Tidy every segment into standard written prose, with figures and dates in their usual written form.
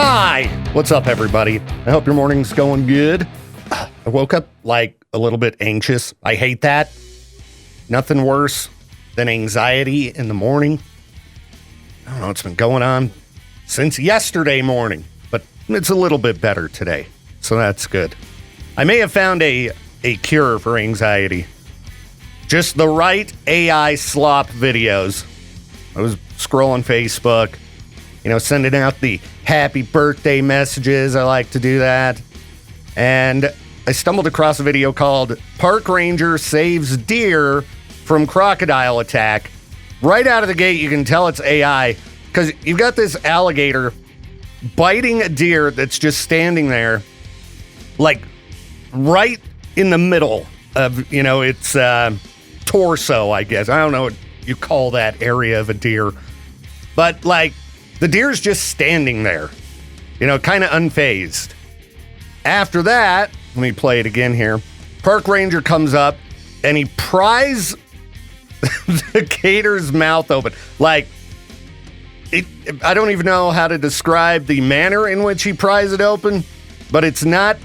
Hi! What's up, everybody? I hope your morning's going good. I woke up, like, a little bit anxious. I hate that. Nothing worse than anxiety in the morning. I don't know, it's been going on since yesterday morning, but it's a little bit better today, so that's good. I may have found a cure for anxiety. Just the right AI slop videos. I was scrolling Facebook, sending out the happy birthday messages. I like to do that. And I stumbled across a video called Park Ranger Saves Deer from Crocodile Attack. Right out of the gate, you can tell it's AI because you've got this alligator biting a deer that's just standing there, like right in the middle of, its torso, I guess. I don't know what you call that area of a deer. But, like, the deer's just standing there, kind of unfazed. After that, let me play it again here. Park ranger comes up and he pries the gator's mouth open. Like, I don't even know how to describe the manner in which he pries it open, but it's not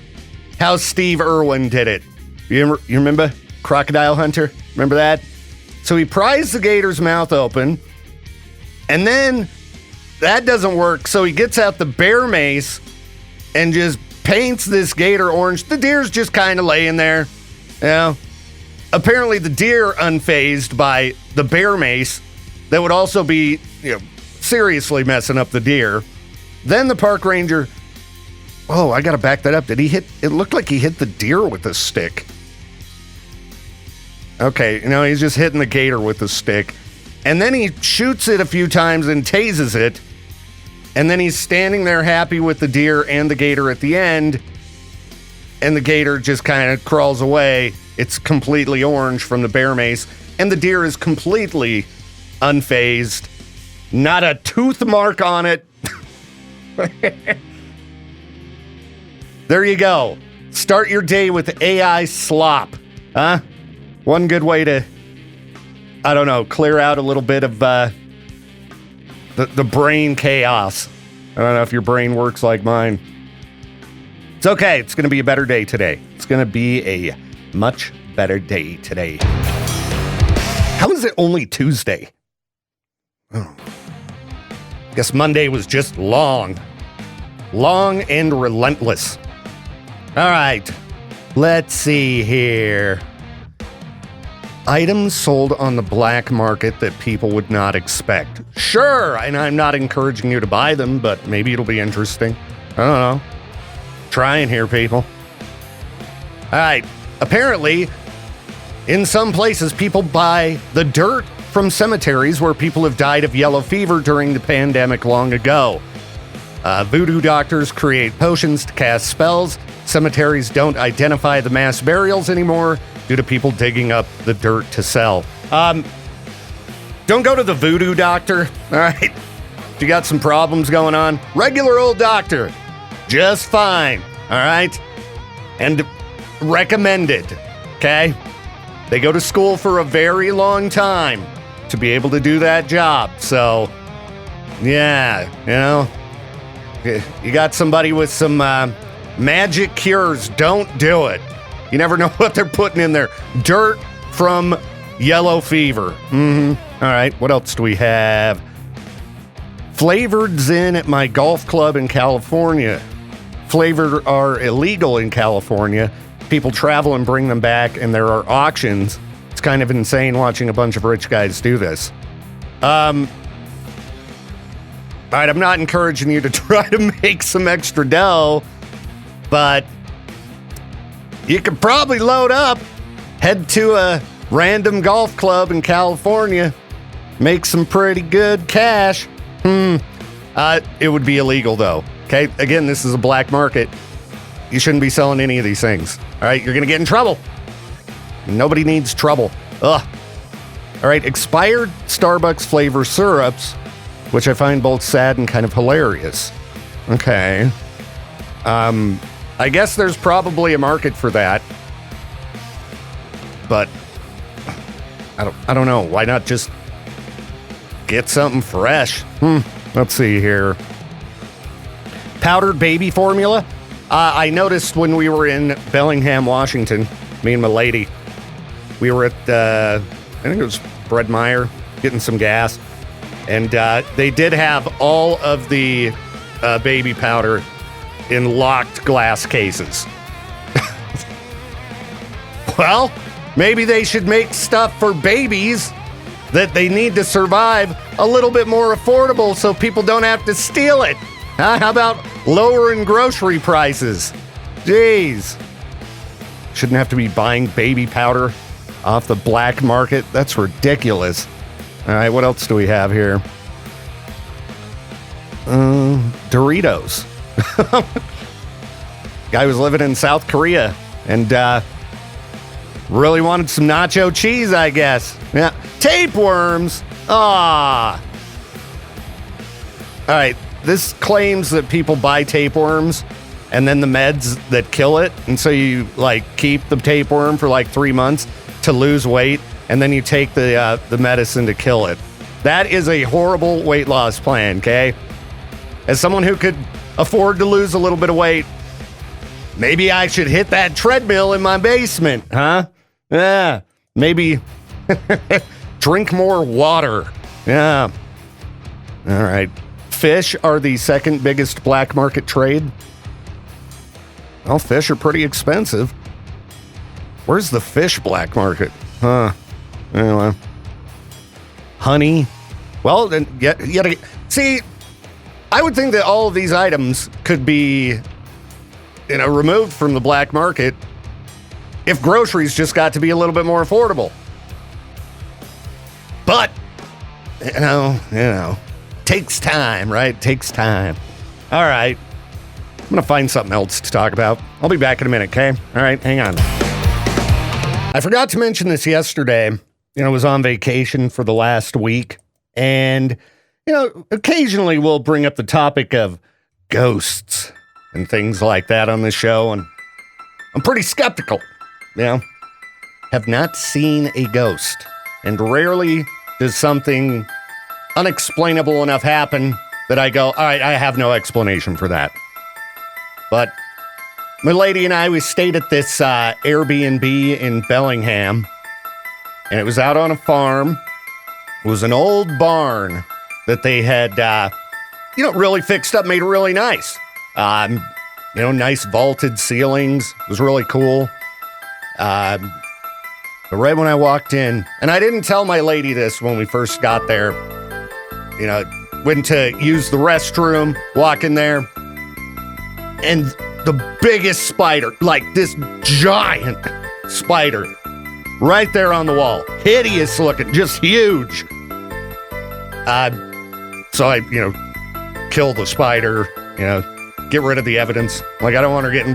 how Steve Irwin did it. You remember Crocodile Hunter? Remember that? So he pries the gator's mouth open, and then that doesn't work, so he gets out the bear mace and just paints this gator orange. The deer's just kind of laying there. Apparently the deer unfazed by the bear mace that would also be, seriously messing up the deer. Then the park ranger, I gotta back that up. It looked like he hit the deer with a stick. Okay, he's just hitting the gator with a stick. And then he shoots it a few times and tases it. And then he's standing there happy with the deer and the gator at the end. And the gator just kind of crawls away. It's completely orange from the bear mace. And the deer is completely unfazed. Not a tooth mark on it. There you go. Start your day with AI slop. Huh? One good way to, clear out a little bit of the brain chaos. I don't know if your brain works like mine. It's okay. It's going to be a better day today. It's going to be a much better day today. How is it only Tuesday? I guess Monday was just long and relentless. All right. Let's see here. Items sold on the black market that people would not expect. Sure, and I'm not encouraging you to buy them, but maybe it'll be interesting. I don't know. Trying here, people. All right. Apparently, in some places, people buy the dirt from cemeteries where people have died of yellow fever during the pandemic long ago. Voodoo doctors create potions to cast spells. Cemeteries don't identify the mass burials anymore due to people digging up the dirt to sell. Don't go to the voodoo doctor, all right? If you got some problems going on, regular old doctor, just fine, all right? And recommended, okay? They go to school for a very long time to be able to do that job. So, yeah, you got somebody with some magic cures, don't do it. You never know what they're putting in there. Dirt from yellow fever. All right, what else do we have? Flavored Zyn at my golf club in California. Flavored are illegal in California. People travel and bring them back, and there are auctions. It's kind of insane watching a bunch of rich guys do this. All right, I'm not encouraging you to try to make some extra dough, but you could probably load up, head to a random golf club in California, make some pretty good cash. It would be illegal, though. Okay, again, this is a black market. You shouldn't be selling any of these things. All right, you're going to get in trouble. Nobody needs trouble. Ugh. All right, expired Starbucks flavor syrups, which I find both sad and kind of hilarious. Okay. I guess there's probably a market for that. But I don't know. Why not just get something fresh? Let's see here. Powdered baby formula. I noticed when we were in Bellingham, Washington, me and my lady, we were at, I think it was Fred Meyer, getting some gas. And they did have all of the baby powder in locked glass cases. Well, maybe they should make stuff for babies that they need to survive a little bit more affordable so people don't have to steal it. How about lowering grocery prices? Jeez. Shouldn't have to be buying baby powder off the black market. That's ridiculous. All right, what else do we have here? Doritos. Guy was living in South Korea and really wanted some nacho cheese, I guess. Yeah. Tapeworms. Ah. All right. This claims that people buy tapeworms and then the meds that kill it. And so you keep the tapeworm for 3 months to lose weight. And then you take the medicine to kill it. That is a horrible weight loss plan, okay? As someone who could afford to lose a little bit of weight, maybe I should hit that treadmill in my basement, huh? Yeah, maybe drink more water. Yeah. All right. Fish are the second biggest black market trade. Well, fish are pretty expensive. Where's the fish black market? Huh. Anyway. Honey. Well, then, see, I would think that all of these items could be, removed from the black market if groceries just got to be a little bit more affordable. But, takes time, right? Takes time. All right. I'm going to find something else to talk about. I'll be back in a minute, okay? All right, hang on. I forgot to mention this yesterday. I was on vacation for the last week. And, occasionally we'll bring up the topic of ghosts and things like that on the show. And I'm pretty skeptical, Have not seen a ghost. And rarely does something unexplainable enough happen that I go, all right, I have no explanation for that. But my lady and I, we stayed at this Airbnb in Bellingham, and it was out on a farm. It was an old barn that they had, really fixed up, made it really nice. Nice vaulted ceilings. It was really cool. But right when I walked in, and I didn't tell my lady this when we first got there, went to use the restroom, walk in there, and the biggest spider, this giant spider, right there on the wall. Hideous looking, just huge. So I, kill the spider, get rid of the evidence. I don't want her getting,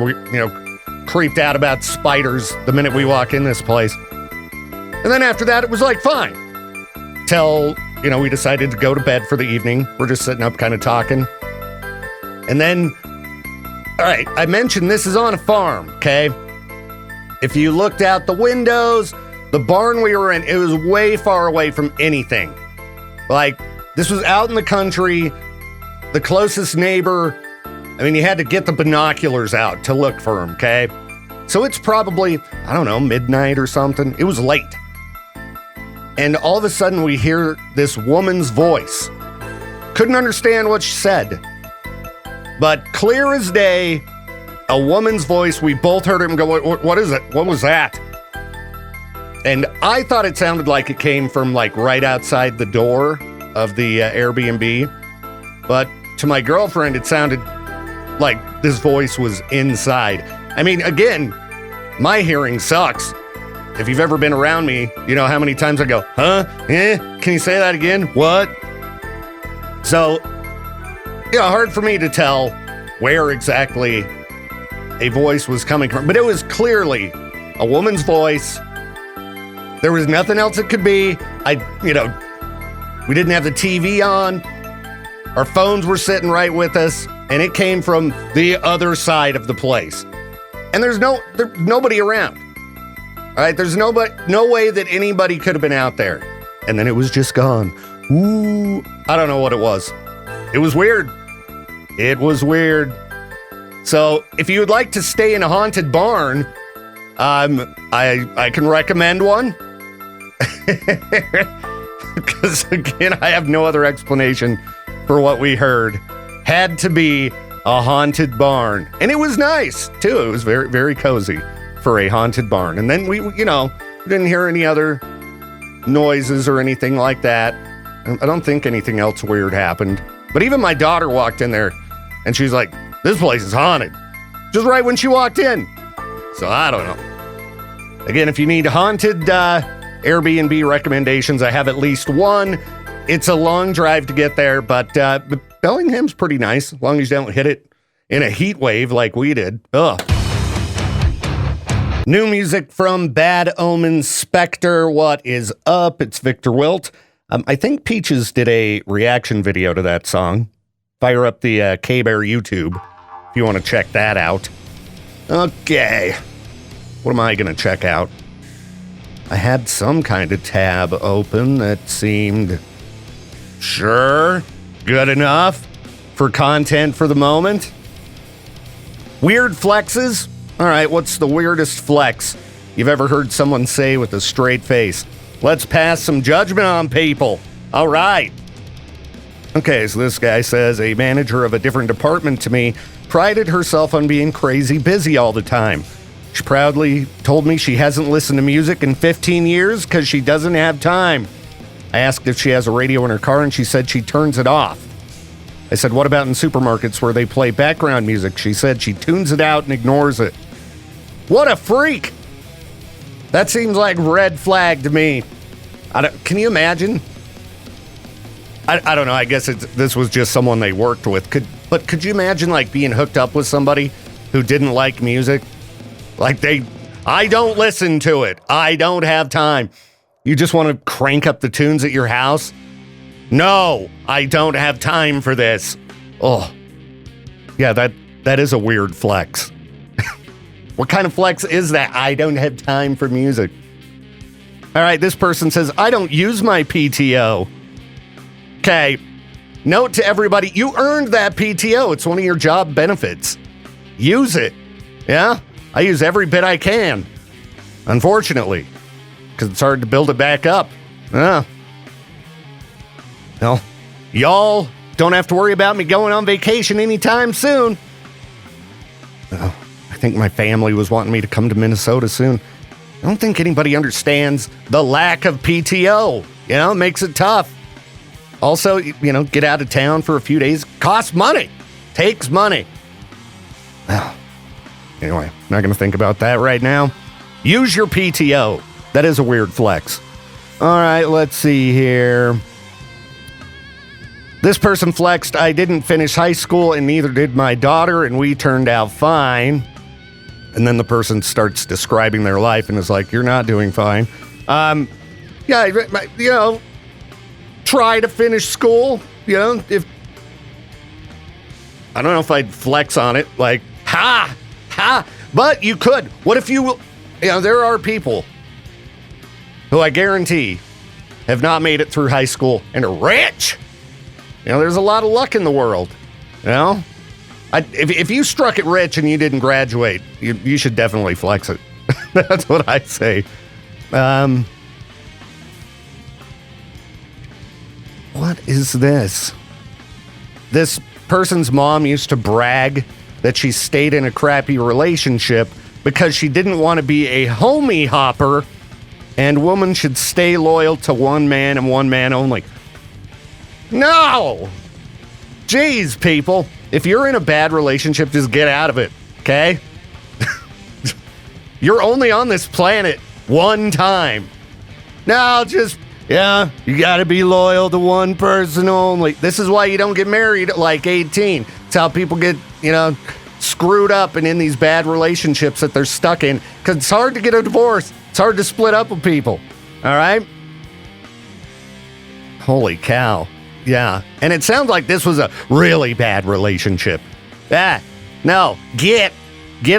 creeped out about spiders the minute we walk in this place. And then after that, it was fine. Till, we decided to go to bed for the evening. We're just sitting up kind of talking. And then, all right, I mentioned this is on a farm, okay? If you looked out the windows, the barn we were in, it was way far away from anything. This was out in the country. The closest neighbor, you had to get the binoculars out to look for him, okay? So it's probably, I don't know, midnight or something. It was late. And all of a sudden we hear this woman's voice. Couldn't understand what she said. But clear as day, a woman's voice. We both heard it and go, what is it? What was that? And I thought it sounded like it came from right outside the door of the Airbnb. But to my girlfriend, it sounded like this voice was inside. Again, my hearing sucks. If you've ever been around me, you know how many times I go, huh? Can you say that again? What? So, hard for me to tell where exactly a voice was coming from. But it was clearly a woman's voice. There was nothing else it could be. We didn't have the TV on. Our phones were sitting right with us. And it came from the other side of the place. And there's nobody around. All right, there's no way that anybody could have been out there. And then it was just gone. Ooh, I don't know what it was. It was weird. It was weird. So if you would like to stay in a haunted barn, I can recommend one. Because again, I have no other explanation for what we heard. Had to be a haunted barn. And it was nice, too. It was very, very cozy for a haunted barn. And then we didn't hear any other noises or anything like that. I don't think anything else weird happened. But even my daughter walked in there and she's like, this place is haunted. Just right when she walked in. So I don't know. Again, if you need haunted Airbnb recommendations, I have at least one. It's a long drive to get there, but Bellingham's pretty nice as long as you don't hit it in a heat wave like we did. Ugh. New music from Bad Omens Spectre. What is up? It's Viktor Wilt. I think Peaches did a reaction video to that song. Fire up the K-Bear YouTube if you want to check that out. Okay. What am I going to check out? I had some kind of tab open that seemed sure good enough for content for the moment. Weird flexes? All right, what's the weirdest flex you've ever heard someone say with a straight face? Let's pass some judgment on people. All right. Okay, so this guy says, a manager of a different department to me prided herself on being crazy busy all the time. She proudly told me she hasn't listened to music in 15 years because she doesn't have time. I asked if she has a radio in her car, and she said she turns it off. I said, what about in supermarkets where they play background music? She said she tunes it out and ignores it. What a freak! That seems like red flag to me. Can you imagine? I don't know. I guess this was just someone they worked with. Could you imagine like being hooked up with somebody who didn't like music? Like I don't listen to it. I don't have time. You just want to crank up the tunes at your house? No, I don't have time for this. Oh, yeah, that is a weird flex. What kind of flex is that? I don't have time for music. All right, this person says, I don't use my PTO. Okay, note to everybody, you earned that PTO. It's one of your job benefits. Use it. Yeah, I use every bit I can. Unfortunately, because it's hard to build it back up. Well, y'all don't have to worry about me going on vacation anytime soon. Oh, I think my family was wanting me to come to Minnesota soon. I don't think anybody understands the lack of PTO. It makes it tough. Also, get out of town for a few days. Costs money. Takes money. Well, anyway, not going to think about that right now. Use your PTO. That is a weird flex. All right, let's see here. This person flexed, I didn't finish high school and neither did my daughter, and we turned out fine. And then the person starts describing their life and is like, you're not doing fine. Try to finish school. If I don't know if I'd flex on it, like, ha, but you could. What if there are people who I guarantee have not made it through high school and are rich. There's a lot of luck in the world. If you struck it rich and you didn't graduate, you should definitely flex it. That's what I say. What is this? This person's mom used to brag that she stayed in a crappy relationship because she didn't want to be a homie hopper, and women should stay loyal to one man and one man only. No! Jeez, people. If you're in a bad relationship, just get out of it, okay? You're only on this planet one time. No, you gotta be loyal to one person only. This is why you don't get married at like 18. It's how people get, screwed up and in these bad relationships that they're stuck in. Because it's hard to get a divorce. It's hard to split up with people. All right? Holy cow. Yeah. And it sounds like this was a really bad relationship. No. Get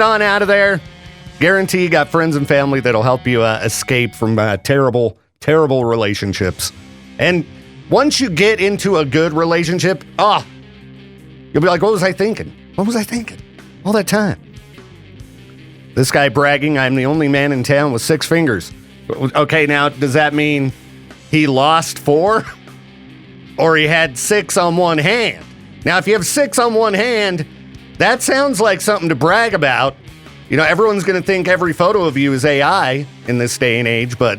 on out of there. Guarantee you got friends and family that'll help you escape from terrible relationships. And once you get into a good relationship, You'll be like, what was I thinking? What was I thinking all that time? This guy bragging, I'm the only man in town with 6 fingers. Okay, now, does that mean he lost 4? Or he had 6 on one hand? Now, if you have 6 on one hand, that sounds like something to brag about. You know, everyone's going to think every photo of you is AI in this day and age, but,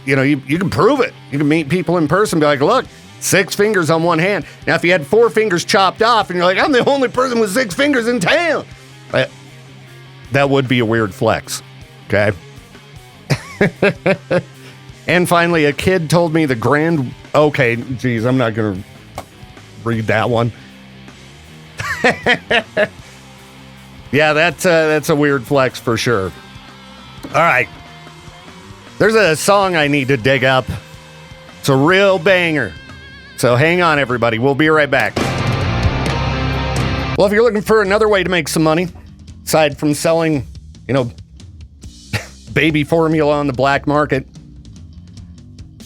you know, you can prove it. You can meet people in person and be like, look, 6 fingers on one hand. Now, if you had 4 fingers chopped off and you're like, I'm the only person with 6 fingers in town, that would be a weird flex, okay? And finally, a kid told me okay, geez, I'm not going to read that one. Yeah, that's a weird flex for sure. All right. There's a song I need to dig up. It's a real banger. So hang on, everybody. We'll be right back. Well, if you're looking for another way to make some money, aside from selling, baby formula on the black market,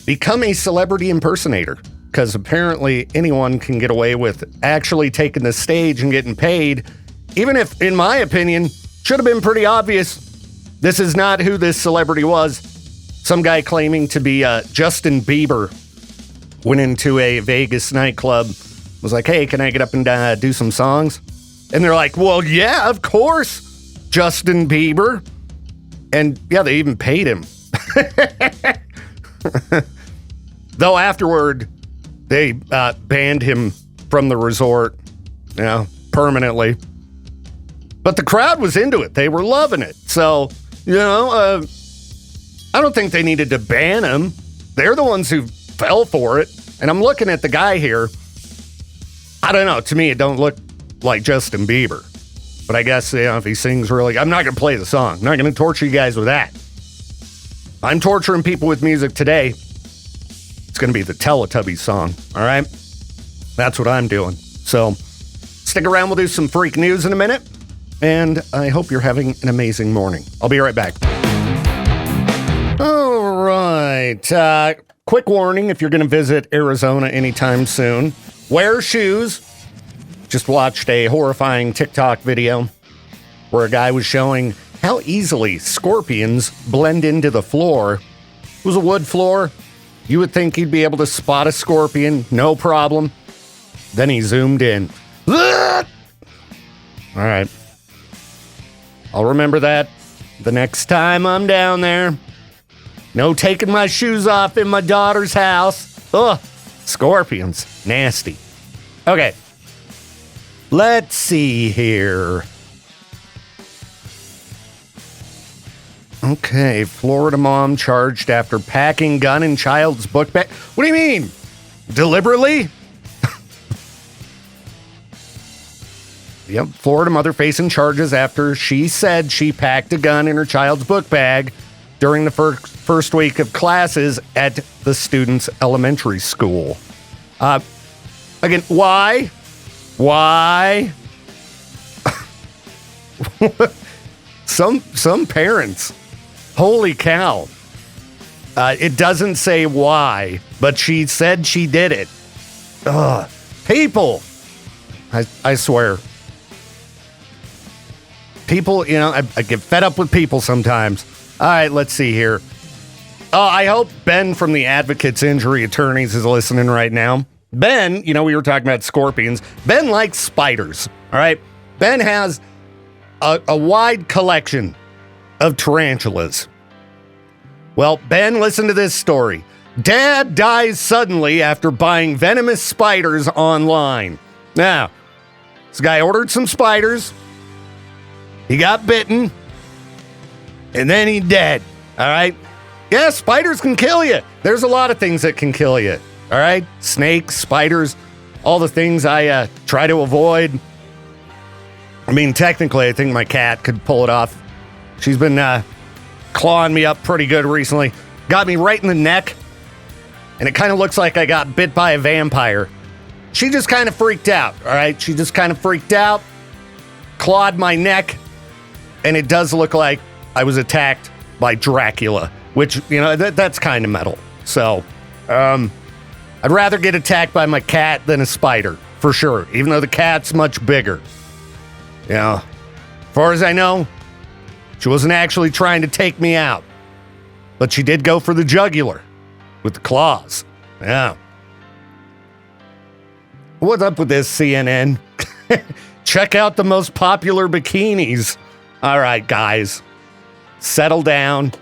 become a celebrity impersonator. Because apparently anyone can get away with actually taking the stage and getting paid, even if, in my opinion, should have been pretty obvious. This is not who this celebrity was. Some guy claiming to be Justin Bieber went into a Vegas nightclub, was like, hey, can I get up and do some songs? And they're like, well, yeah, of course, Justin Bieber. And yeah, they even paid him. Though afterward, they banned him from the resort, permanently. But the crowd was into it. They were loving it. So, I don't think they needed to ban him. They're the ones who fell for it. And I'm looking at the guy here. I don't know. To me, it don't look like Justin Bieber. But I guess, if he sings really... I'm not going to play the song. I'm not going to torture you guys with that. I'm torturing people with music today. It's going to be the Teletubbies song, all right? That's what I'm doing. So stick around. We'll do some freak news in a minute. And I hope you're having an amazing morning. I'll be right back. All right. Quick warning, if you're going to visit Arizona anytime soon, wear shoes. Just watched a horrifying TikTok video where a guy was showing how easily scorpions blend into the floor. It was a wood floor. You would think he'd be able to spot a scorpion, no problem. Then he zoomed in. All right. I'll remember that the next time I'm down there. No taking my shoes off in my daughter's house. Ugh, scorpions. Nasty. Okay. Let's see here. Okay, Florida mom charged after packing gun in child's book bag. What do you mean? Deliberately? Yep, Florida mother facing charges after she said she packed a gun in her child's book bag during the first week of classes at the student's elementary school. Again, why? Why? Some parents, holy cow. It doesn't say why, but she said she did it. Ugh. People. I swear. People, I get fed up with people sometimes. All right, let's see here. I hope Ben from the Advocates Injury Attorneys is listening right now. Ben, we were talking about scorpions. Ben likes spiders, all right? Ben has a wide collection of tarantulas. Well, Ben, listen to this story. Dad dies suddenly after buying venomous spiders online. Now, this guy ordered some spiders. He got bitten. And then he dead, all right? Yeah, spiders can kill you. There's a lot of things that can kill you. All right, snakes, spiders, all the things I try to avoid. I mean, technically, I think my cat could pull it off. She's been clawing me up pretty good recently. Got me right in the neck, and it kind of looks like I got bit by a vampire. She just kind of freaked out, all right? She just kind of freaked out, clawed my neck, and it does look like I was attacked by Dracula, which, that's kind of metal. So, I'd rather get attacked by my cat than a spider, for sure, even though the cat's much bigger. You know, as far as I know, she wasn't actually trying to take me out, but she did go for the jugular with the claws. Yeah. What's up with this, CNN? Check out the most popular bikinis. All right, guys, settle down.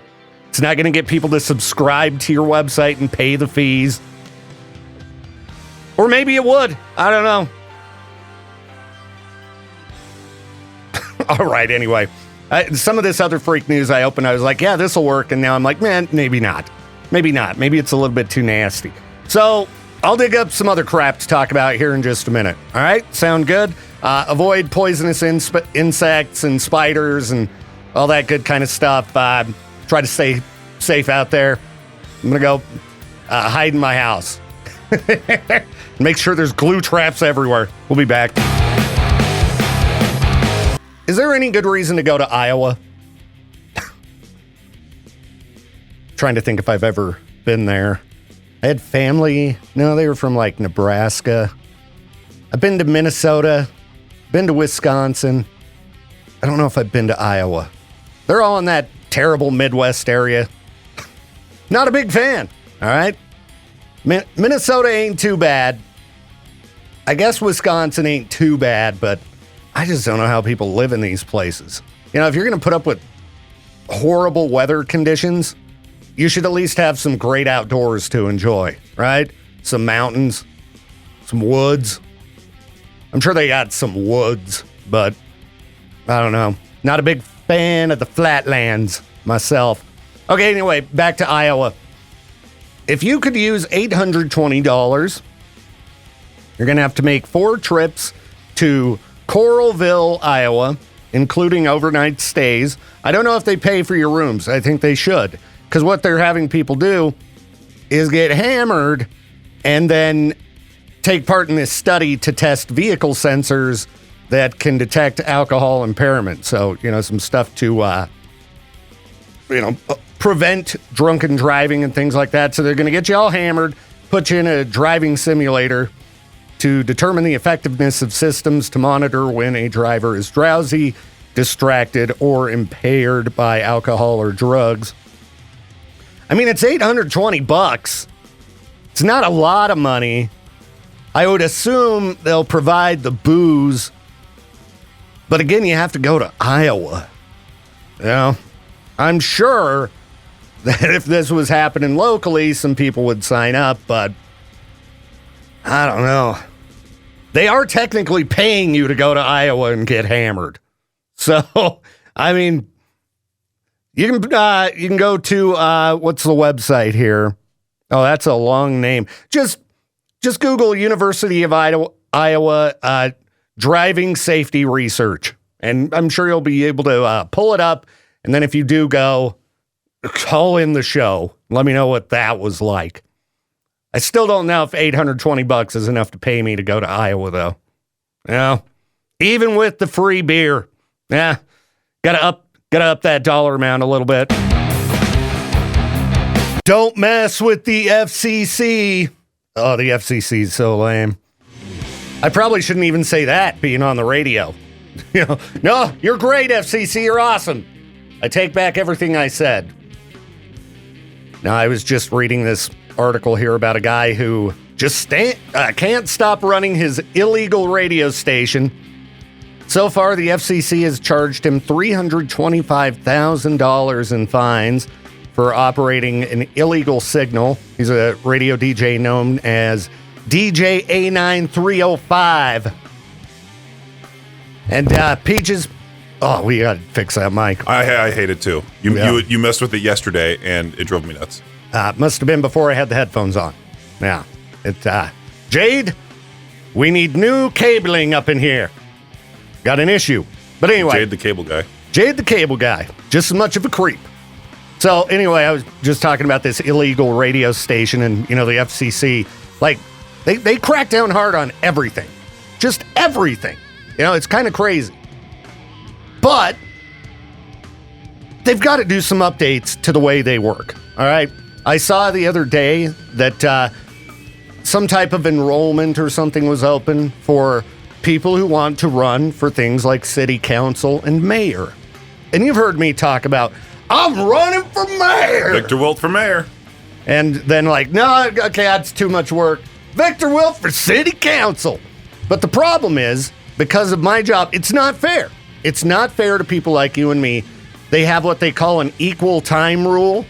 It's not going to get people to subscribe to your website and pay the fees. Or maybe it would. I don't know. All right, anyway. Some of this other freak news I opened, I was like, yeah, this will work. And now I'm like, man, maybe not. Maybe not. Maybe it's a little bit too nasty. So I'll dig up some other crap to talk about here in just a minute. All right? Sound good? Avoid poisonous insects and spiders and all that good kind of stuff. Try to stay safe out there. I'm going to go hide in my house. Make sure there's glue traps everywhere. We'll be back. Is there any good reason to go to Iowa? Trying to think if I've ever been there. I had family. No, they were from like Nebraska. I've been to Minnesota. Been to Wisconsin. I don't know if I've been to Iowa. They're all in that terrible Midwest area. Not a big fan. All right. Minnesota ain't too bad. I guess Wisconsin ain't too bad, but I just don't know how people live in these places. You know, if you're going to put up with horrible weather conditions, you should at least have some great outdoors to enjoy, right? Some mountains, some woods. I'm sure they got some woods, but I don't know. Not a big fan of the flatlands myself. Okay, anyway, back to Iowa. If you could use $820, you're going to have to make 4 trips to Coralville, Iowa, including overnight stays. I don't know if they pay for your rooms. I think they should, because what they're having people do is get hammered and then take part in this study to test vehicle sensors that can detect alcohol impairment. So, you know, some stuff to, prevent drunken driving and things like that. So they're going to get you all hammered, put you in a driving simulator to determine the effectiveness of systems to monitor when a driver is drowsy, distracted, or impaired by alcohol or drugs. I mean, it's $820. It's not a lot of money. I would assume they'll provide the booze. But again, you have to go to Iowa. You know, I'm sure that if this was happening locally, some people would sign up, but I don't know. They are technically paying you to go to Iowa and get hammered. So, I mean, you can go to, what's the website here? Oh, that's a long name. Just Google University of Iowa driving safety research, and I'm sure you'll be able to pull it up. And then if you do go, call in the show. Let me know what that was like. I still don't know if $820 is enough to pay me to go to Iowa, though. You know, even with the free beer, gotta up that dollar amount a little bit. Don't mess with the FCC. Oh, the FCC is so lame. I probably shouldn't even say that being on the radio. You know, no, you're great, FCC. You're awesome. I take back everything I said. Now, I was just reading this article here about a guy who just can't stop running his illegal radio station. So far, the FCC has charged him $325,000 in fines for operating an illegal signal. He's a radio DJ known as DJ A9305. And Peaches, oh, we got to fix that mic. I hate it too. You messed with it yesterday, and it drove me nuts. Must have been before I had the headphones on. Yeah. Jade, we need new cabling up in here. Got an issue. But anyway. Jade the cable guy. Jade the cable guy. Just as much of a creep. So anyway, I was just talking about this illegal radio station and, you know, the FCC. Like, they crack down hard on everything. Just everything. You know, it's kind of crazy. But they've got to do some updates to the way they work. All right. I saw the other day that some type of enrollment or something was open for people who want to run for things like city council and mayor. And you've heard me talk about, I'm running for mayor. Viktor Wilt for mayor. And then like, no, okay, that's too much work. Viktor Wilt for city council. But the problem is, because of my job, it's not fair. It's not fair to people like you and me. They have what they call an equal time rule.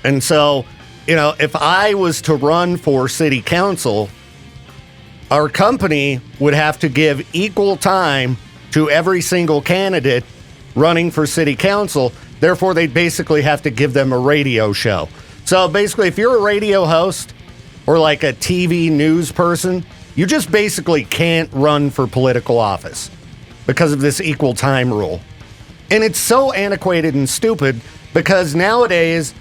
And so, if I was to run for city council, our company would have to give equal time to every single candidate running for city council. Therefore, they'd basically have to give them a radio show. So basically, if you're a radio host or like a TV news person, you just basically can't run for political office because of this equal time rule. And it's so antiquated and stupid because nowadays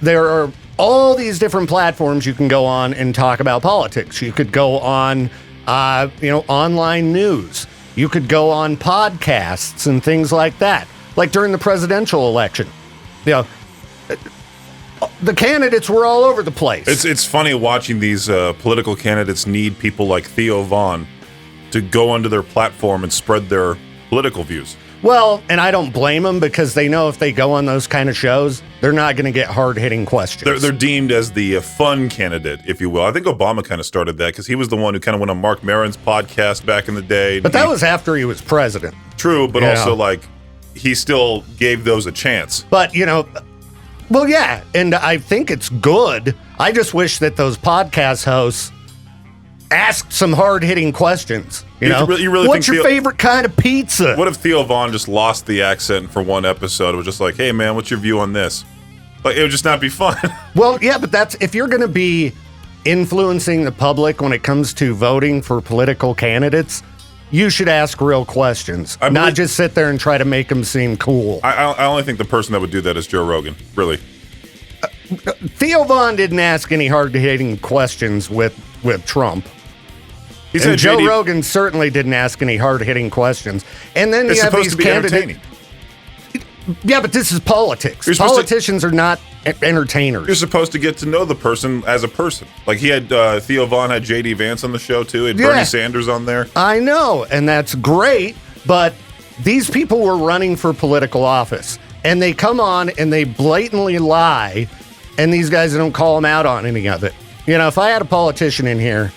there are all these different platforms you can go on and talk about politics. You could go on, online news. You could go on podcasts and things like that. Like during the presidential election, the candidates were all over the place. It's funny watching these political candidates need people like Theo Vaughn to go onto their platform and spread their political views. Well, and I don't blame them because they know if they go on those kind of shows, they're not going to get hard-hitting questions. They're deemed as the fun candidate, if you will. I think Obama kind of started that because he was the one who kind of went on Mark Maron's podcast back in the day. But that was after he was president. True, but also he still gave those a chance. But, well, yeah, and I think it's good. I just wish that those podcast hosts asked some hard-hitting questions. You really what's your favorite kind of pizza? What if Theo Vaughn just lost the accent for one episode? It was just like, hey, man, what's your view on this? Like, it would just not be fun. Well, yeah, but that's if you're going to be influencing the public when it comes to voting for political candidates, you should ask real questions, not just sit there and try to make them seem cool. I only think the person that would do that is Joe Rogan, really. Theo Vaughn didn't ask any hard-hitting questions with Trump. And Joe Rogan certainly didn't ask any hard-hitting questions. And then you have these candidates. Yeah, but this is politics. Politicians are not entertainers. You're supposed to get to know the person as a person. Like he had Theo Vaughn had J.D. Vance on the show too. He had Bernie Sanders on there. I know, and that's great. But these people were running for political office, and they come on and they blatantly lie, and these guys don't call them out on any of it. If I had a politician in here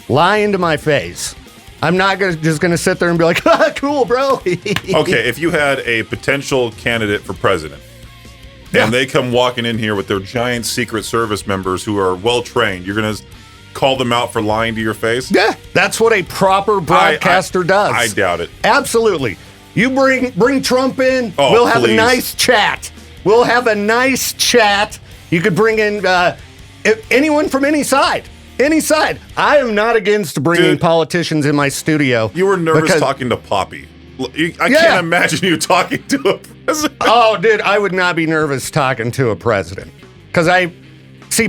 lying to my face, I'm not just going to sit there and be like, cool, bro. Okay, if you had a potential candidate for president, and they come walking in here with their giant Secret Service members who are well-trained, you're going to call them out for lying to your face? Yeah, that's what a proper broadcaster does. I doubt it. Absolutely. You bring Trump in, we'll have a nice chat. We'll have a nice chat. You could bring in anyone from any side. Any side. I am not against bringing politicians in my studio. You were nervous talking to Poppy. I can't imagine you talking to a president. Oh, dude, I would not be nervous talking to a president. Because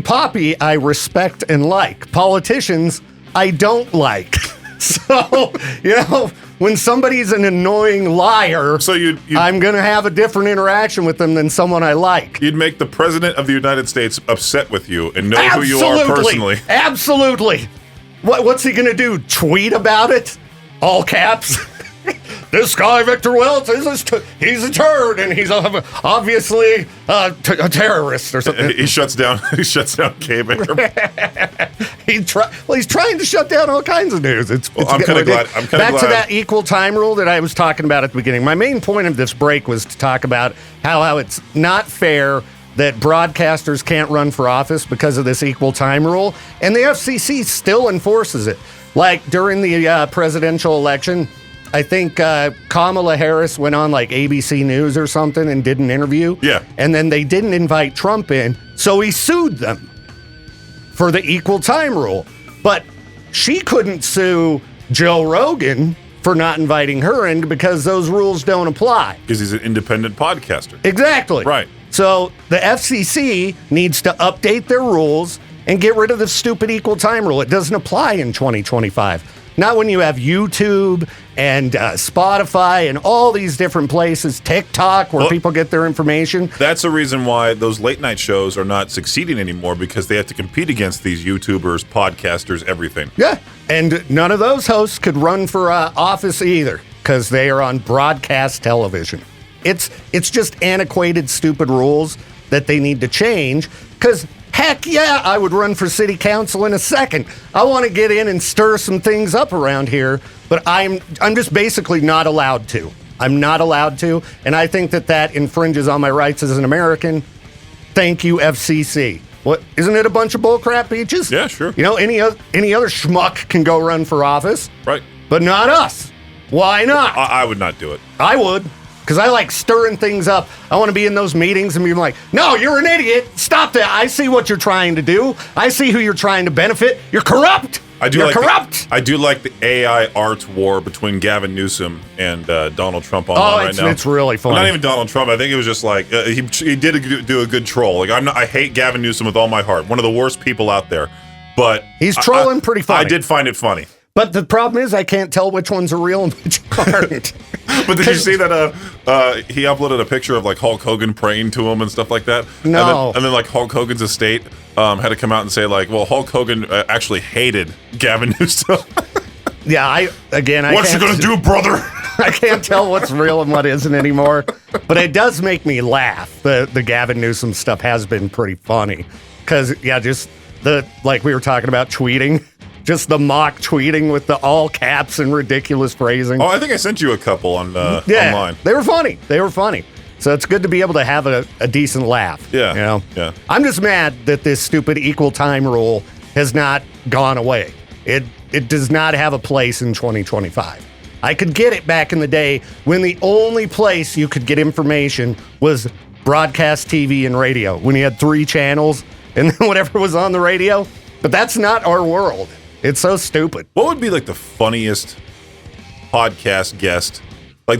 Poppy, I respect and like. Politicians, I don't like. So, when somebody's an annoying liar, I'm going to have a different interaction with them than someone I like. You'd make the president of the United States upset with you and know who you are personally. Absolutely. What's he going to do? Tweet about it? All caps? This guy, Viktor Wilt, he's a turd, and he's obviously a terrorist or something. He shuts down K-Bear. He's trying to shut down all kinds of news. I'm kind of glad. Back to that equal time rule that I was talking about at the beginning. My main point of this break was to talk about how it's not fair that broadcasters can't run for office because of this equal time rule, and the FCC still enforces it. Like during the presidential election, I think Kamala Harris went on like ABC News or something and did an interview. Yeah. And then they didn't invite Trump in, so he sued them for the equal time rule. But she couldn't sue Joe Rogan for not inviting her in because those rules don't apply. Because he's an independent podcaster. Exactly. Right. So the FCC needs to update their rules and get rid of the stupid equal time rule. It doesn't apply in 2025. Not when you have YouTube and Spotify and all these different places, TikTok, where people get their information. That's the reason why those late night shows are not succeeding anymore, because they have to compete against these YouTubers, podcasters, everything. Yeah, and none of those hosts could run for office either, because they are on broadcast television. It's just antiquated, stupid rules that they need to change, because heck yeah, I would run for city council in a second. I want to get in and stir some things up around here, but I'm just basically not allowed to. I'm not allowed to, and I think that infringes on my rights as an American. Thank you, FCC. What, isn't it a bunch of bullcrap, Peaches? Yeah, sure. You know, any other schmuck can go run for office. Right. But not us. Why not? I would not do it. I would. Because I like stirring things up. I want to be in those meetings and be like, no, you're an idiot. Stop that. I see what you're trying to do. I see who you're trying to benefit. You're corrupt. You're corrupt. I do like the AI art war between Gavin Newsom and Donald Trump online right now. It's really fun. Not even Donald Trump. I think it was just like, he did do a good troll. Like I hate Gavin Newsom with all my heart. One of the worst people out there. But he's trolling pretty funny. I did find it funny. But the problem is I can't tell which ones are real and which aren't. But did you see that he uploaded a picture of like Hulk Hogan praying to him and stuff like that? No. And then like Hulk Hogan's estate had to come out and say like, well, Hulk Hogan actually hated Gavin Newsom. Yeah, What you gonna do, brother? I can't tell what's real and what isn't anymore. But it does make me laugh. The Gavin Newsom stuff has been pretty funny. Because, yeah, just like we were talking about tweeting. Just the mock tweeting with the all caps and ridiculous phrasing. Oh, I think I sent you a couple online. They were funny. So it's good to be able to have a decent laugh. Yeah. You know? Yeah. I'm just mad that this stupid equal time rule has not gone away. It does not have a place in 2025. I could get it back in the day when the only place you could get information was broadcast TV and radio, when you had 3 channels and then whatever was on the radio. But that's not our world. It's so stupid. What would be like the funniest podcast guest? Like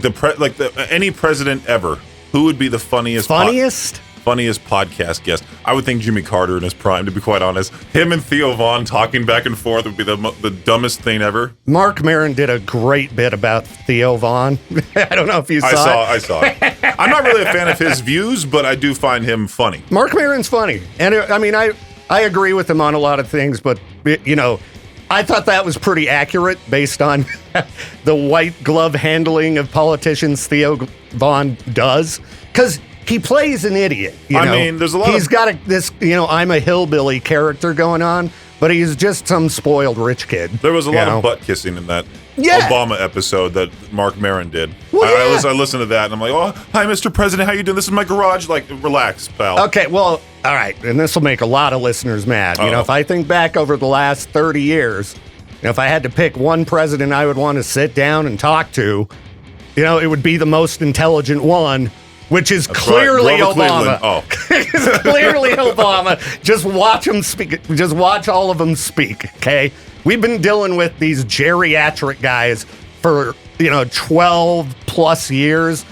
any president ever? Who would be the funniest? Funniest podcast guest? I would think Jimmy Carter in his prime, to be quite honest. Him and Theo Vaughn talking back and forth would be the dumbest thing ever. Mark Maron did a great bit about Theo Vaughn. I don't know if you saw it. I saw it. I'm not really a fan of his views, but I do find him funny. Mark Maron's funny. And I mean, I agree with him on a lot of things, but, you know, I thought that was pretty accurate based on the white glove handling of politicians Theo Vaughn does. Because he plays an idiot. You know? Mean, there's a lot He's got this, I'm a hillbilly character going on, but he's just some spoiled rich kid. There was a lot of butt kissing in that Obama episode that Mark Maron did. Well, I listened to that and I'm like, oh, hi, Mr. President, how you doing? This is my garage. Like, relax, pal. Okay, well, all right, and this will make a lot of listeners mad. You know, if I think back over the last 30 years, if I had to pick one president I would want to sit down and talk to, it would be the most intelligent one, which is clearly Obama. Oh. It's clearly Obama. Just watch him speak. Just watch all of them speak, okay? We've been dealing with these geriatric guys for, 12 plus years.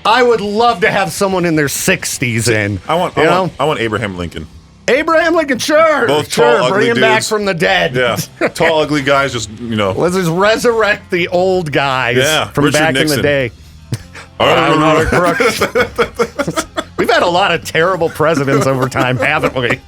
I would love to have someone in their 60s in. I want Abraham Lincoln. Abraham Lincoln, sure. Both tall, ugly bring him dudes. Back from the dead. Yeah. Tall, ugly guys, just. Let's just resurrect the old guys from Richard back Nixon. in the day. We've had a lot of terrible presidents over time, haven't we?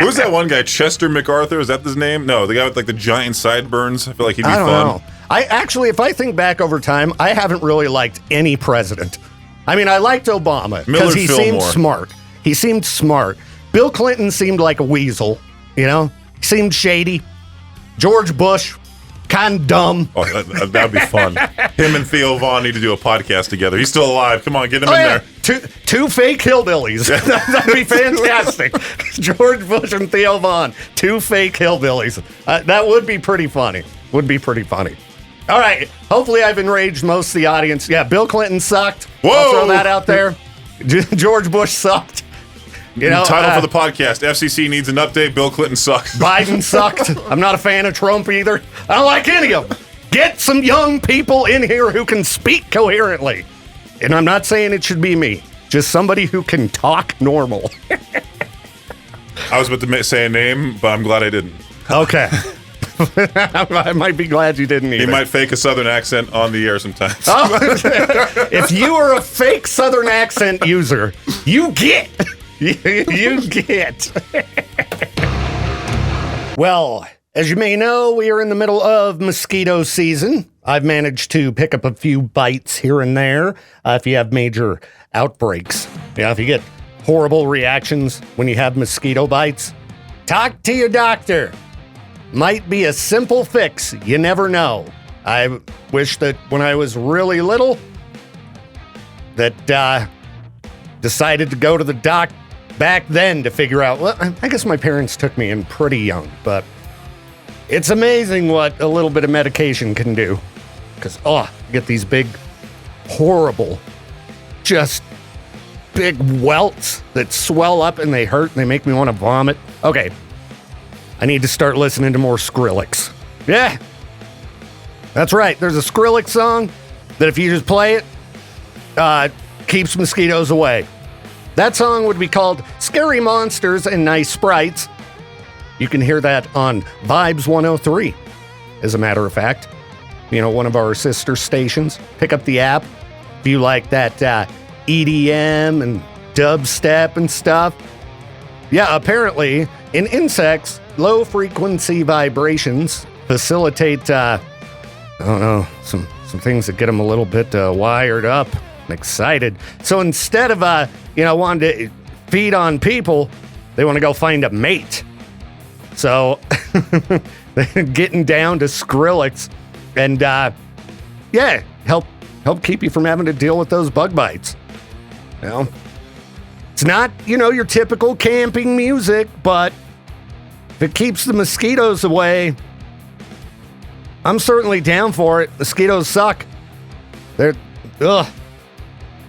Who's that one guy? Chester MacArthur? Is that his name? No, the guy with like the giant sideburns. I feel like he'd be fun. I don't know. If I think back over time, I haven't really liked any president. I mean, I liked Obama because he seemed smart. He seemed smart. Bill Clinton seemed like a weasel, He seemed shady. George Bush, kind of dumb. Oh, that'd be fun. Him and Theo Vaughn need to do a podcast together. He's still alive. Come on, get him in there. Two fake hillbillies. That'd be fantastic. George Bush and Theo Vaughn, 2 fake hillbillies. That would be pretty funny. All right. Hopefully I've enraged most of the audience. Yeah, Bill Clinton sucked. Whoa! I'll throw that out there. George Bush sucked. Title for the podcast, FCC needs an update, Bill Clinton sucks. Biden sucked. I'm not a fan of Trump either. I don't like any of them. Get some young people in here who can speak coherently. And I'm not saying it should be me. Just somebody who can talk normal. I was about to say a name, but I'm glad I didn't. Okay. I might be glad you didn't either. He might fake a Southern accent on the air sometimes. Oh, if you are a fake Southern accent user, you get. You get. Well, as you may know, we are in the middle of mosquito season. I've managed to pick up a few bites here and there if you have major outbreaks. If you get horrible reactions when you have mosquito bites, talk to your doctor. Might be a simple fix. You never know. I wish that when I was really little, that decided to go to the doc back then to figure out, well, I guess my parents took me in pretty young, but it's amazing what a little bit of medication can do. Because, you get these big, horrible, just big welts that swell up and they hurt and they make me want to vomit. Okay, I need to start listening to more Skrillex. Yeah, that's right. There's a Skrillex song that if you just play it, keeps mosquitoes away. That song would be called Scary Monsters and Nice Sprites. You can hear that on Vibes 103, as a matter of fact. One of our sister stations. Pick up the app if you like that EDM and dubstep and stuff. Yeah, apparently, in insects, low-frequency vibrations facilitate, some things that get them a little bit wired up and excited. So instead of, wanting to feed on people, they want to go find a mate. So, they're getting down to Skrillex and, help keep you from having to deal with those bug bites. It's not, your typical camping music, but if it keeps the mosquitoes away, I'm certainly down for it. Mosquitoes suck. They're,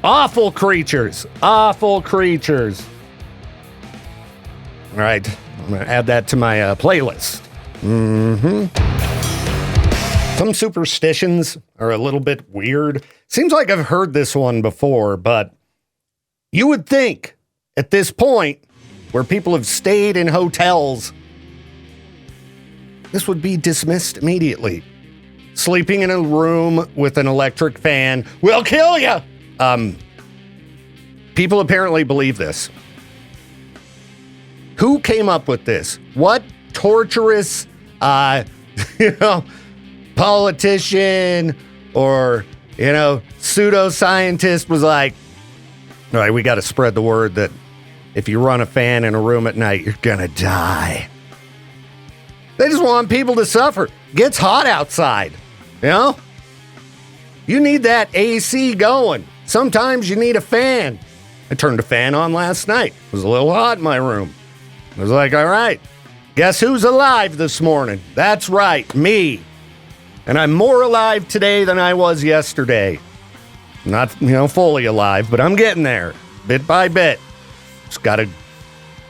awful creatures. Awful creatures. All right, I'm going to add that to my playlist. Some superstitions are a little bit weird. Seems like I've heard this one before, but you would think at this point where people have stayed in hotels, this would be dismissed immediately. Sleeping in a room with an electric fan will kill you. People apparently believe this. Who came up with this? What torturous, politician or, pseudoscientist was like, all right, we got to spread the word that if you run a fan in a room at night, you're going to die. They just want people to suffer. It gets hot outside, You need that AC going. Sometimes you need a fan. I turned a fan on last night. It was a little hot in my room. I was like, all right, guess who's alive this morning? That's right, me. And I'm more alive today than I was yesterday. Not, fully alive, but I'm getting there, bit by bit. Just got to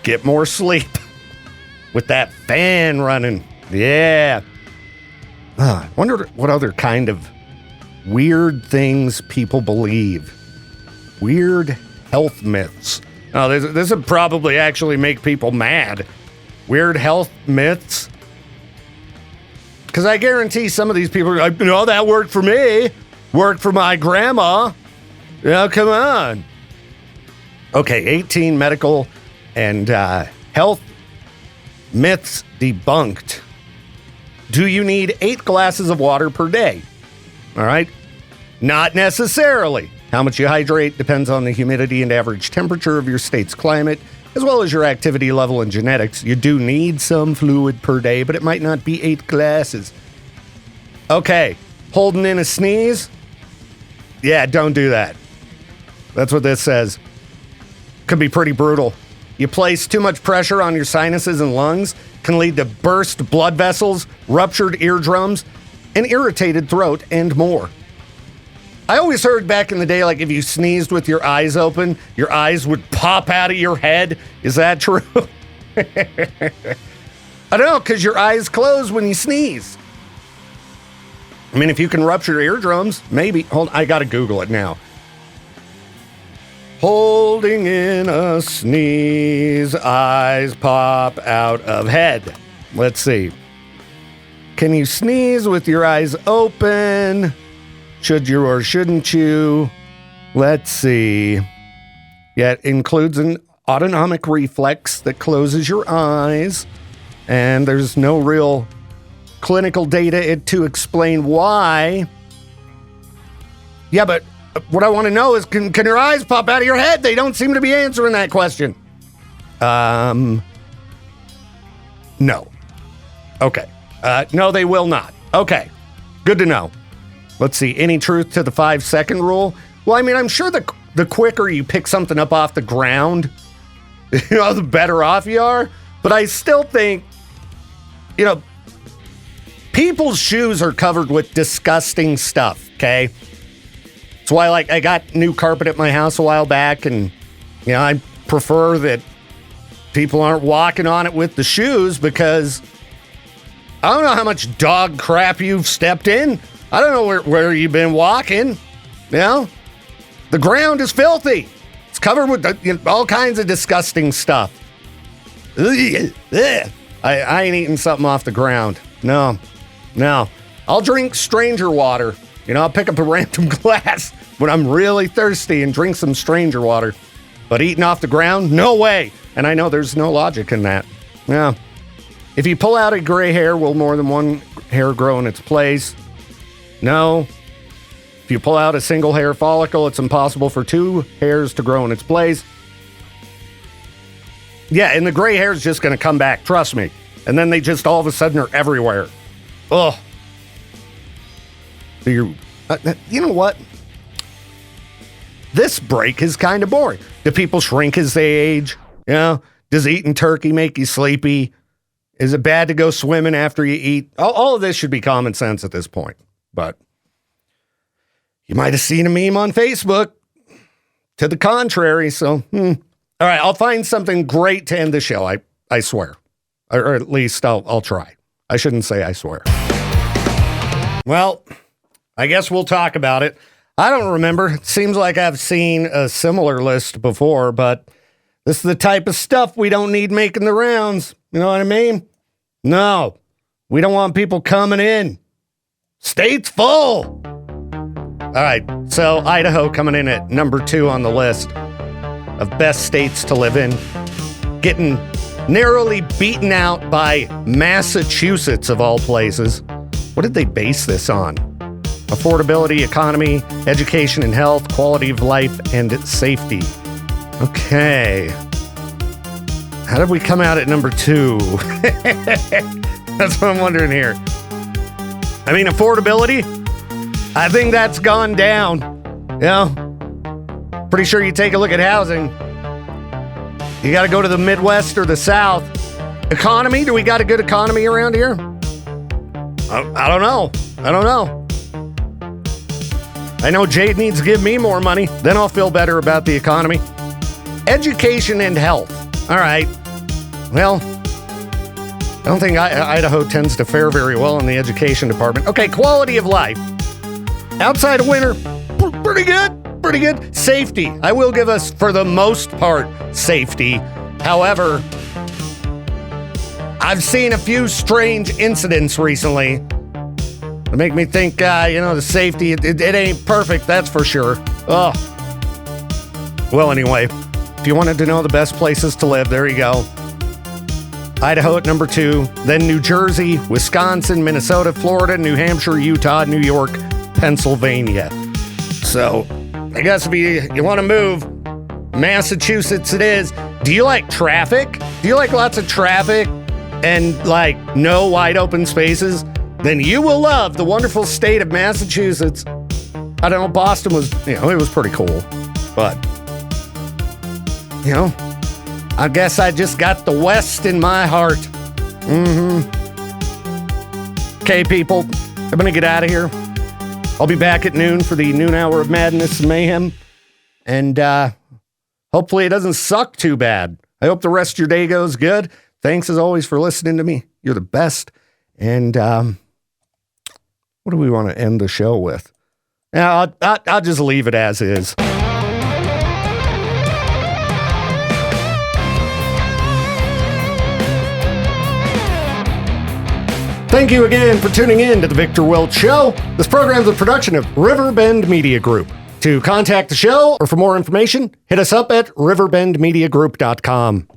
get more sleep with that fan running. Yeah. I wonder what other kind of weird things people believe. Weird health myths. Oh, this would probably actually make people mad. Weird health myths. Because I guarantee some of these people are like, that worked for me. Worked for my grandma. Come on. Okay, 18 medical and health myths debunked. Do you need 8 glasses of water per day? All right. Not necessarily. How much you hydrate depends on the humidity and average temperature of your state's climate, as well as your activity level and genetics. You do need some fluid per day, but it might not be 8 glasses. Okay, holding in a sneeze? Yeah, don't do that. That's what this says. Could be pretty brutal. You place too much pressure on your sinuses and lungs, can lead to burst blood vessels, ruptured eardrums, an irritated throat, and more. I always heard back in the day, like if you sneezed with your eyes open, your eyes would pop out of your head. Is that true? I don't know, because your eyes close when you sneeze. I mean, if you can rupture your eardrums, maybe. Hold on, I gotta Google it now. Holding in a sneeze, eyes pop out of head. Let's see. Can you sneeze with your eyes open? Should you or shouldn't you? Let's see. Yeah, it includes an autonomic reflex that closes your eyes. And there's no real clinical data to explain why. Yeah, but what I want to know is, can your eyes pop out of your head? They don't seem to be answering that question. No. Okay. No, they will not. Okay. Good to know. Let's see. Any truth to the 5-second rule? Well, I mean, I'm sure the quicker you pick something up off the ground, the better off you are. But I still think, people's shoes are covered with disgusting stuff, okay? That's why, I got new carpet at my house a while back, and, I prefer that people aren't walking on it with the shoes because I don't know how much dog crap you've stepped in. I don't know where you've been walking, The ground is filthy. It's covered with all kinds of disgusting stuff. I ain't eating something off the ground. No. I'll drink stranger water. I'll pick up a random glass when I'm really thirsty and drink some stranger water. But eating off the ground? No way. And I know there's no logic in that. Yeah. If you pull out a gray hair, will more than one hair grow in its place? No. If you pull out a single hair follicle, it's impossible for 2 hairs to grow in its place. Yeah, and the gray hair is just going to come back, trust me. And then they just all of a sudden are everywhere. Ugh. So you know what? This break is kind of boring. Do people shrink as they age? Does eating turkey make you sleepy? Is it bad to go swimming after you eat? All of this should be common sense at this point. But you might have seen a meme on Facebook to the contrary. So, all right, I'll find something great to end the show. I swear. Or at least I'll try. I shouldn't say I swear. Well, I guess we'll talk about it. I don't remember. It seems like I've seen a similar list before, but this is the type of stuff we don't need making the rounds. You know what I mean? No, we don't want people coming in. State's full. All right, so Idaho coming in at number 2 on the list of best states to live in, getting narrowly beaten out by Massachusetts, of all places. What did they base this on? Affordability, economy, education and health, quality of life, and safety. Okay. How did we come out at number 2? That's what I'm wondering here. I mean, affordability, I think that's gone down. Pretty sure you take a look at housing, you got to go to the Midwest or the South. Economy, do we got a good economy around here? I don't know. I know Jade needs to give me more money. Then I'll feel better about the economy. Education and health. All right. Well, I don't think Idaho tends to fare very well in the education department. Okay, quality of life. Outside of winter, pretty good. Safety. I will give us, for the most part, safety. However, I've seen a few strange incidents recently that make me think, the safety, it ain't perfect, that's for sure. Oh. Well, anyway, if you wanted to know the best places to live, there you go. Idaho at number 2, then New Jersey, Wisconsin, Minnesota, Florida, New Hampshire, Utah, New York, Pennsylvania. So, I guess if you want to move, Massachusetts it is. Do you like traffic? Do you like lots of traffic and no wide open spaces? Then you will love the wonderful state of Massachusetts. I don't know, Boston was, it was pretty cool. But, I guess I just got the West in my heart. Okay, people, I'm going to get out of here. I'll be back at noon for the noon hour of madness and mayhem. And hopefully it doesn't suck too bad. I hope the rest of your day goes good. Thanks as always for listening to me. You're the best. And what do we want to end the show with? I'll just leave it as is. Thank you again for tuning in to the Viktor Wilt Show. This program is a production of Riverbend Media Group. To contact the show or for more information, hit us up at riverbendmediagroup.com.